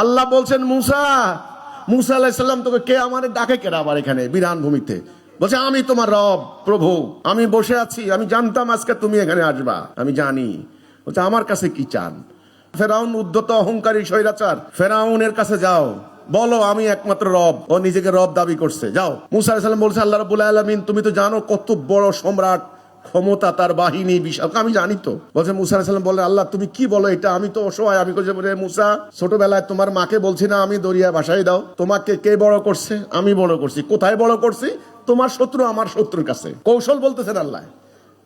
আল্লাহ বলছেন মুসা, মুসা আলাইহিস সালাম তোকে কে আমারে ডাকে কেডা আবার এখানে বিরান ভূমিতে? বলছে আমি তোমার রব প্রভু, আমি বসে আছি, আমি জানতাম আজকে তুমি এখানে আসবা, আমি জানি। বলছে আমার কাছে কি চান? ফেরাউন উদ্ধত অহংকারী স্বৈরাচার, ফেরাউনের কাছে যাও, বলো আমি একমাত্র রব। ও নিজেকে রব দাবি করছে, যাও। মুসা আলাইহিস সালাম বলছে আল্লাহ রাব্বুল আলামিন তুমি তো জানো কত বড় সম্রাট, ক্ষমতা তার বাহিনী বিশাল, আমি জানি তো। বলছে মুসা আলাইহিস সালাম বলে আল্লাহ তুমি কি বলো এটা, আমি তো অসহায়। আমি বলছি মুসা ছোটবেলায় তোমার মাকে বলছি না আমি দরিয়া ভাসাই দাও, তোমাকে কে বড় করছে? আমি বড় করছি। কোথায় বড় করছি? তোমার শত্রু আমার শত্রুর কাছে। কৌশল বলতেছেন আল্লাহ।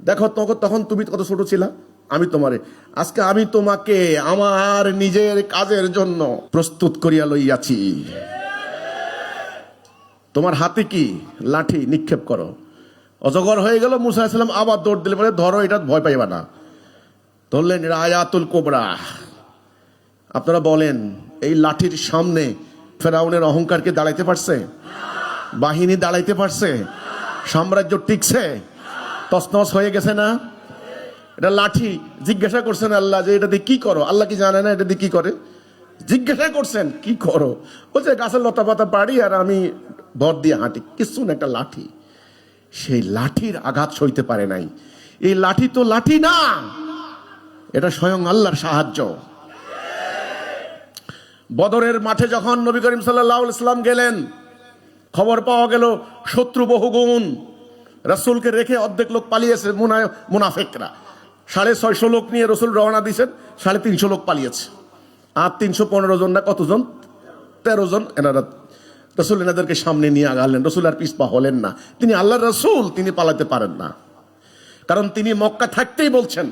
দেখো তখন তুমি কত ছোট ছিলা, আমি তোমারে আজকে আমি তোমাকে আমার নিজের কাজের জন্য প্রস্তুত করিয়া লইয়াছি। তোমার হাতে কি? লাঠি, নিক্ষেপ করো। অজগর হয়ে গেল। মুসা আলাইহিস সালাম আবার দৌড় দিলে বলে ধরো, এটা ভয় পাইবা না। ধরলেন, এটা আয়াতুল কোবরা। আপনারা বলেন এই লাঠির সামনে ফেরাউনের অহংকারকে দাঁড়াইতে পারছে? বাহিনী দাঁড়াইতে পারছে? সাম্রাজ্য টিকছে? তছনছ হয়ে গেছে না? এটা লাঠি। জিজ্ঞাসা করছেন আল্লাহ যে এটা দিয়ে কি করো? আল্লাহ কি জানে না এটা দিয়ে কি করে? জিজ্ঞাসা করছেন কি করো? বলছে গাছের লতা পাতা পাড়ি আর আমি ভর দিয়ে হাঁটি। কিছু না, একটা লাঠি। সেই লাঠির আঘাত সইতে পারে নাই। এই লাঠি তো লাঠি না, এটা স্বয়ং আল্লাহর সাহায্য। বদরের মাঠে যখন নবী করিম সাল্লাল্লাহু আলাইহি ওয়াসাল্লাম গেলেন, খবর পাওয়া গেল শত্রু বহুগুণ। রাসূলকে রেখে অর্ধেক লোক পালিয়েছে মুনাফিকরা। 650 লোক নিয়ে রসুল রওনা দিয়েছেন, 350 লোক পালিয়েছে। আর 315 জন না কতজন? 13 জন। এনারা রসুল এনাদেরকে সামনে নিয়ে আগালেন। রসুল আর পিছপা হলেন না। তিনি আল্লাহর রসুল, তিনি পালাতে পারেন না। কারণ তিনি মক্কা থাকতেই বলছেন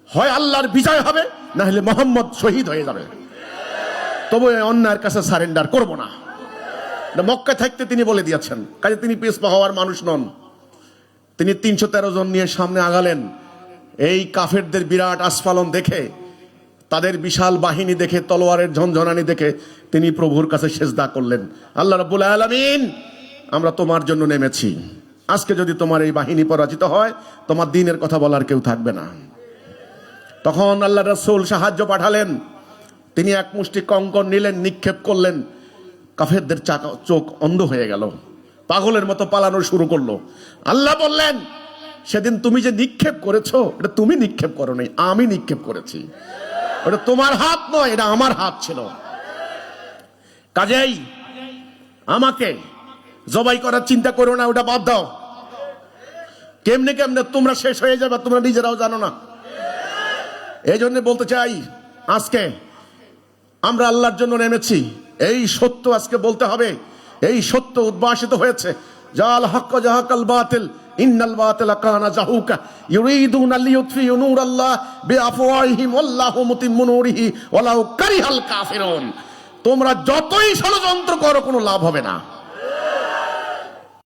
হয় আল্লাহর বিজয় হবে, না হলে মোহাম্মদ শহীদ হয়ে যাবে, তবু অন্যায়ের কাছে সারেন্ডার করব না। মক্কা থাকতে তিনি বলে দিয়েছেন। কাজে তিনি পিছপা হওয়ার মানুষ নন। তিনি 313 জন নিয়ে সামনে আগালেন। এই কাফেরদের বিরাট আস্ফালন দেখে, তাদের বিশাল বাহিনী দেখে, তলোয়ারের ঝনঝনানি দেখে তিনি প্রভুর কাছে সেজদা করলেন। আল্লাহ রাব্বুল আলামিন, আমরা তোমার জন্য নেমেছি। আজকে যদি তোমার এই বাহিনী পরাজিত হয়, তোমার দ্বীনের কথা বলার কেউ থাকবে না। তখন আল্লাহ রাসূল সাহায্য পাঠালেন। তিনি এক মুষ্টি কঙ্কর নিলেন, নিক্ষেপ করলেন। কাফেরদের চোখ অন্ধ হয়ে গেল, পাগলের মতো পালানো শুরু করলো। আল্লাহ বললেন সেদিন তুমি যে নিক্ষেপ করেছো, এটা তুমি নিক্ষেপ করো নাই, আমি নিক্ষেপ করেছি। ওটা তোমার হাত নয়, এটা আমার হাত ছিল। কাজেই আমাকে জবাই করার চিন্তা করো না, ওটা বাদ দাও। কেমনে কেমনে তোমরা শেষ হয়ে যাবে তোমরা নিজেরাও জানো না। এই জন্য বলতে চাই, আজকে আমরা আল্লাহর জন্য নেমেছি। এই সত্য আজকে বলতে হবে। এই সত্য উদ্ভাসিত হয়েছে, জাল হক জাহাকাল বাতিল ইন্নাল বাতিলা কানা জাহুকা ইউরিদুনা লিইউতফিউ নূরাল্লাহ বিআফওয়াহিহিম ওয়াল্লাহু মুতিম্মু নূরিহি ওয়ালাউ কারিহাল কাফিরুন। তোমরা যতই ষড়যন্ত্র করো কোনো লাভ হবে না।